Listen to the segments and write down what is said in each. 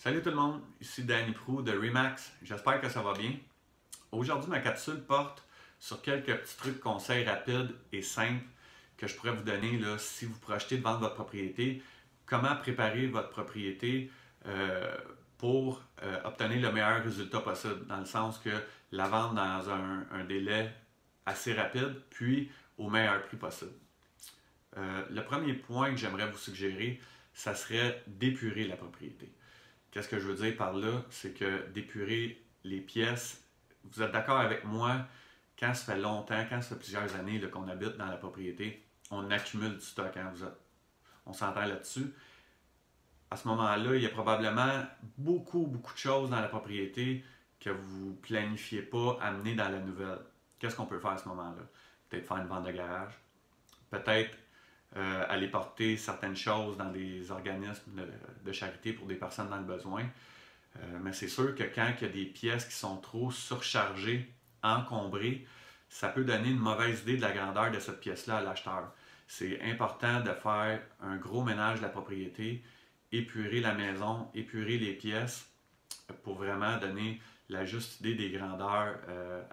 Salut tout le monde, ici Danny Prou de Remax, j'espère que ça va bien. Aujourd'hui, ma capsule porte sur quelques petits trucs, conseils rapides et simples que je pourrais vous donner là, si vous projetez de vendre votre propriété. Comment préparer votre propriété pour obtenir le meilleur résultat possible, dans le sens que la vendre dans un délai assez rapide, puis au meilleur prix possible. Le premier point que j'aimerais vous suggérer, ça serait d'épurer la propriété. Qu'est-ce que je veux dire par là? C'est que d'épurer les pièces, vous êtes d'accord avec moi, quand ça fait longtemps, quand ça fait plusieurs années qu'on habite dans la propriété, on accumule du stock, hein, on s'entend là-dessus. À ce moment-là, il y a probablement beaucoup de choses dans la propriété que vous ne planifiez pas amener dans la nouvelle. Qu'est-ce qu'on peut faire à ce moment-là? Peut-être faire une vente de garage, peut-être aller porter certaines choses dans des organismes de charité pour des personnes dans le besoin. Mais c'est sûr que quand il y a des pièces qui sont trop surchargées, encombrées, ça peut donner une mauvaise idée de la grandeur de cette pièce-là à l'acheteur. C'est important de faire un gros ménage de la propriété, épurer la maison, épurer les pièces pour vraiment donner la juste idée des grandeurs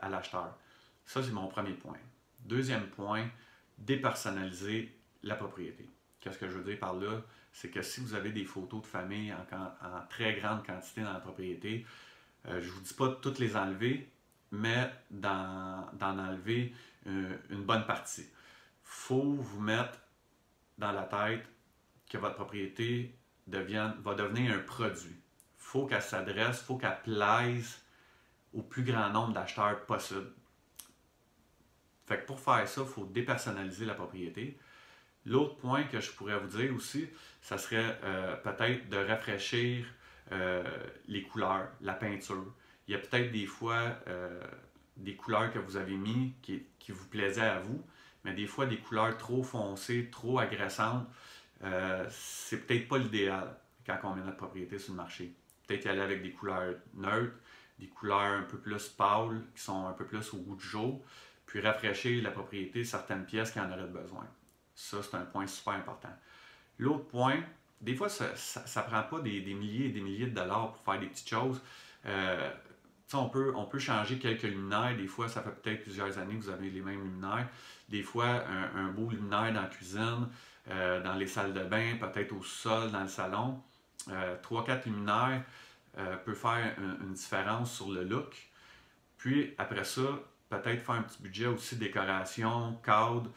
à l'acheteur. Ça, c'est mon premier point. Deuxième point, dépersonnaliser la propriété. Qu'est-ce que je veux dire par là? C'est que si vous avez des photos de famille en très grande quantité dans la propriété, je ne vous dis pas de toutes les enlever, mais d'en enlever une bonne partie. Il faut vous mettre dans la tête que votre propriété va devenir un produit. Il faut qu'elle s'adresse, il faut qu'elle plaise au plus grand nombre d'acheteurs possible. Fait que pour faire ça, il faut dépersonnaliser la propriété. L'autre point que je pourrais vous dire aussi, ça serait peut-être de rafraîchir les couleurs, la peinture. Il y a peut-être des fois des couleurs que vous avez mis qui vous plaisaient à vous, mais des fois des couleurs trop foncées, trop agressantes, c'est peut-être pas l'idéal quand on met notre propriété sur le marché. Peut-être y aller avec des couleurs neutres, des couleurs un peu plus pâles, qui sont un peu plus au goût du jour, puis rafraîchir la propriété, certaines pièces qui en auraient besoin. Ça, c'est un point super important. L'autre point, des fois, ça ne prend pas des milliers et des milliers de dollars pour faire des petites choses. On peut changer quelques luminaires. Des fois, ça fait peut-être plusieurs années que vous avez les mêmes luminaires. Des fois, un beau luminaire dans la cuisine, dans les salles de bain, peut-être au sol, dans le salon. 3-4 luminaires peut faire une différence sur le look. Puis, après ça, peut-être faire un petit budget aussi décoration, cadre.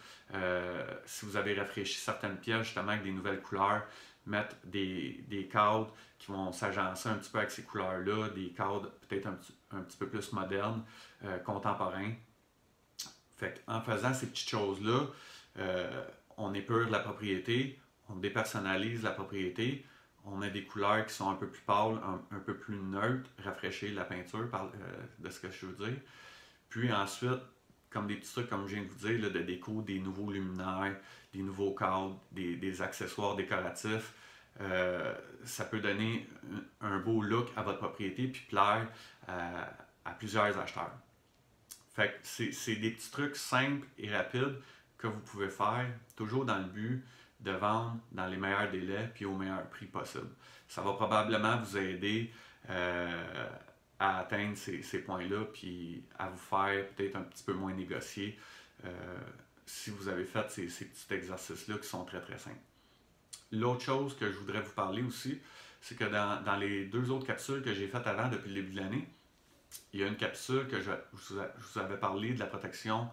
Si vous avez rafraîchi certaines pièces justement avec des nouvelles couleurs, mettre des cadres qui vont s'agencer un petit peu avec ces couleurs-là, des cadres peut-être un petit peu plus modernes, contemporains. Fait en faisant ces petites choses-là, on épure la propriété, on dépersonnalise la propriété, on met des couleurs qui sont un peu plus pâles, un peu plus neutres, rafraîchir la peinture, de ce que je veux dire. Puis ensuite, comme des petits trucs, comme je viens de vous dire, là, de déco, des nouveaux luminaires, des nouveaux cadres, des accessoires décoratifs, ça peut donner un beau look à votre propriété puis plaire à plusieurs acheteurs. Fait que c'est des petits trucs simples et rapides que vous pouvez faire, toujours dans le but de vendre dans les meilleurs délais puis au meilleur prix possible. Ça va probablement vous aider à atteindre ces points-là, puis à vous faire peut-être un petit peu moins négocier si vous avez fait ces petits exercices-là qui sont très simples. L'autre chose que je voudrais vous parler aussi, c'est que dans les deux autres capsules que j'ai faites avant depuis le début de l'année, il y a une capsule que je vous avais parlé de la protection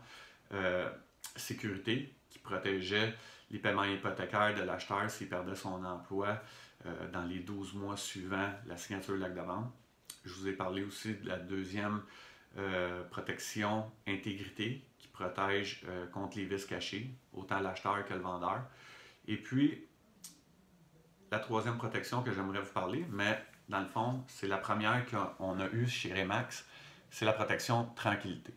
sécurité qui protégeait les paiements hypothécaires de l'acheteur s'il perdait son emploi dans les 12 mois suivant la signature de l'acte de vente. Je vous ai parlé aussi de la deuxième protection intégrité qui protège contre les vices cachés, autant l'acheteur que le vendeur. Et puis, la troisième protection que j'aimerais vous parler, mais dans le fond, c'est la première qu'on a eue chez Remax, c'est la protection tranquillité.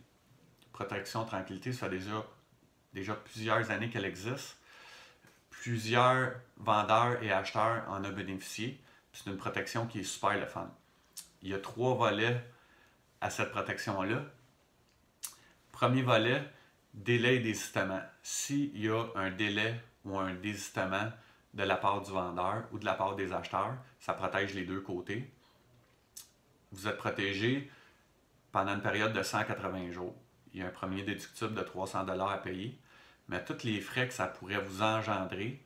Protection tranquillité, ça fait déjà plusieurs années qu'elle existe. Plusieurs vendeurs et acheteurs en ont bénéficié. C'est une protection qui est super le fun. Il y a 3 volets à cette protection-là. Premier volet, délai et désistement. S'il y a un délai ou un désistement de la part du vendeur ou de la part des acheteurs. Ça protège les deux côtés. Vous êtes protégé pendant une période de 180 jours. Il y a un premier déductible de 300 $ à payer, mais tous les frais que ça pourrait vous engendrer,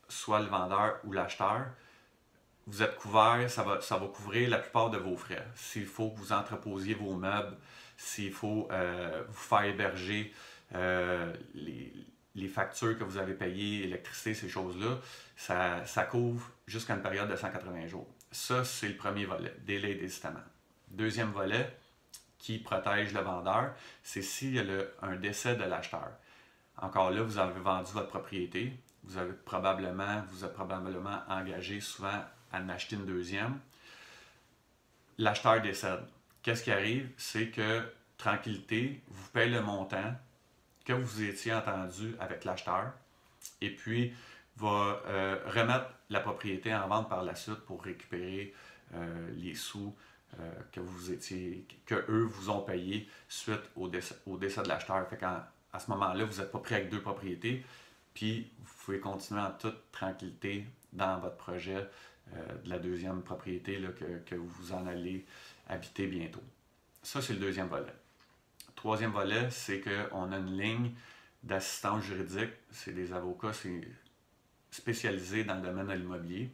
soit le vendeur ou l'acheteur, vous êtes couvert, ça va couvrir la plupart de vos frais. S'il faut que vous entreposiez vos meubles, s'il faut vous faire héberger, les factures que vous avez payées, électricité, ces choses-là, ça couvre jusqu'à une période de 180 jours. Ça, c'est le premier volet, délai d'hésitement. Deuxième volet, qui protège le vendeur, c'est s'il y a un décès de l'acheteur. Encore là, vous avez vendu votre propriété, vous avez probablement engagé souvent à en acheter une deuxième. L'acheteur décède. Qu'est-ce qui arrive? C'est que, tranquillité, vous payez le montant que vous étiez entendu avec l'acheteur et puis va remettre la propriété en vente par la suite pour récupérer les sous que eux vous ont payés suite au décès de l'acheteur. Fait à ce moment-là, vous n'êtes pas pris avec deux propriétés, puis vous pouvez continuer en toute tranquillité dans votre projet de la deuxième propriété là, que vous en allez habiter bientôt. Ça, c'est le deuxième volet. Troisième volet, c'est qu'on a une ligne d'assistance juridique. C'est des avocats spécialisés dans le domaine de l'immobilier.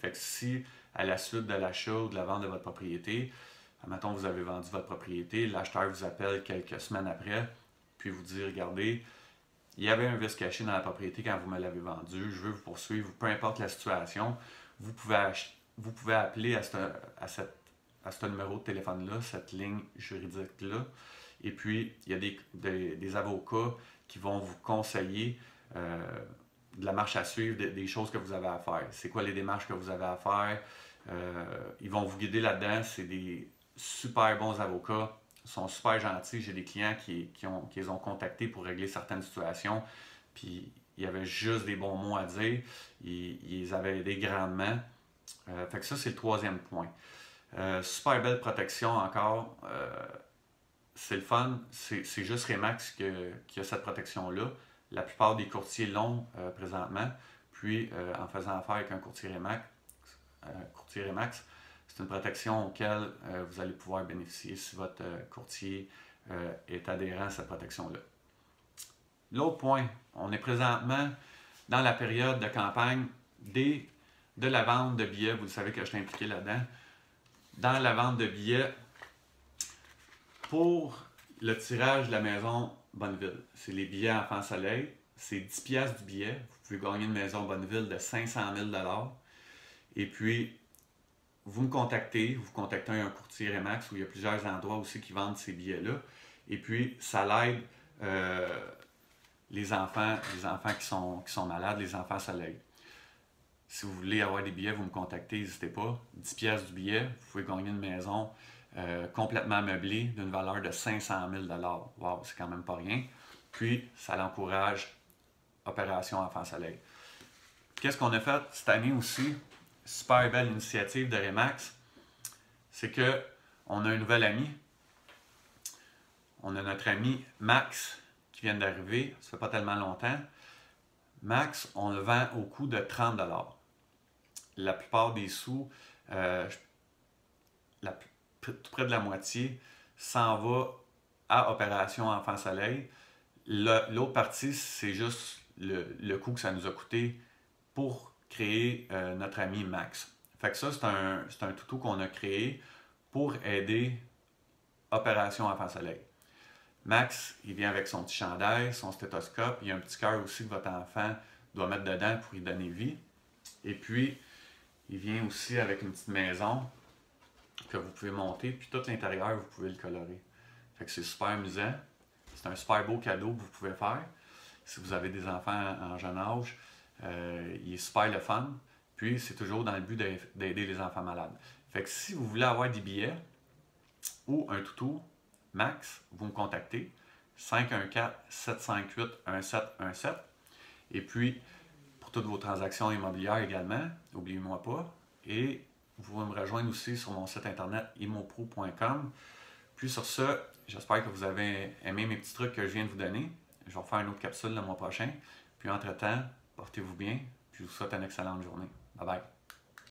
Fait que si, à la suite de l'achat ou de la vente de votre propriété, admettons vous avez vendu votre propriété, l'acheteur vous appelle quelques semaines après, puis vous dit, regardez, il y avait un vice caché dans la propriété quand vous me l'avez vendu, je veux vous poursuivre, peu importe la situation, vous pouvez appeler à ce numéro de téléphone-là, cette ligne juridique-là, et puis il y a des avocats qui vont vous conseiller de la marche à suivre, des choses que vous avez à faire. C'est quoi les démarches que vous avez à faire? Ils vont vous guider là-dedans. C'est des super bons avocats. Ils sont super gentils. J'ai des clients qui les ont contactés pour régler certaines situations. Puis il y avait juste des bons mots à dire. Ils les avaient aidés grandement. Fait que ça, c'est le troisième point. Super belle protection encore. C'est le fun. C'est juste Remax qui a cette protection-là. La plupart des courtiers l'ont présentement. Puis, en faisant affaire avec un courtier Remax, c'est une protection auquel vous allez pouvoir bénéficier si votre courtier est adhérent à cette protection-là. L'autre point, on est présentement dans la période de campagne de la vente de billets. Vous le savez que je suis impliqué là-dedans. Dans la vente de billets pour le tirage de la maison Bonneville. C'est les billets Enfants Soleil. C'est 10$ du billet. Vous pouvez gagner une maison Bonneville de 500 000 $. Et puis, vous contactez un courtier Remax où il y a plusieurs endroits aussi qui vendent ces billets-là. Et puis, ça l'aide les enfants qui sont malades, les Enfants Soleil. Si vous voulez avoir des billets, vous me contactez, n'hésitez pas. 10$ du billet, vous pouvez gagner une maison complètement meublée d'une valeur de 500 000 $. Wow, c'est quand même pas rien. Puis, ça l'encourage Opération Enfants Soleil. Qu'est-ce qu'on a fait cette année aussi? Super belle initiative de Remax. C'est qu'on a un nouvel ami. On a notre ami Max qui vient d'arriver. Ça fait pas tellement longtemps. Max, on le vend au coût de 30 $. La plupart des sous, tout près de la moitié, s'en va à Opération Enfants Soleil. L'autre partie, c'est juste le coût que ça nous a coûté pour créer notre ami Max. Fait que ça, c'est un toutou qu'on a créé pour aider Opération Enfants Soleil. Max, il vient avec son petit chandail, son stéthoscope, il y a un petit cœur aussi que votre enfant doit mettre dedans pour y donner vie. Et puis, il vient aussi avec une petite maison que vous pouvez monter, puis tout l'intérieur, vous pouvez le colorer. Fait que c'est super amusant. C'est un super beau cadeau que vous pouvez faire. Si vous avez des enfants en jeune âge, il est super le fun. Puis, c'est toujours dans le but d'aider les enfants malades. Fait que si vous voulez avoir des billets ou un toutou, Max, vous me contactez. 514-758-1717. Et puis, pour toutes vos transactions immobilières également, n'oubliez-moi pas. Et vous pouvez me rejoindre aussi sur mon site internet immopro.com. Puis sur ça, j'espère que vous avez aimé mes petits trucs que je viens de vous donner. Je vais refaire une autre capsule le mois prochain. Puis entre-temps, portez-vous bien, puis je vous souhaite une excellente journée. Bye bye.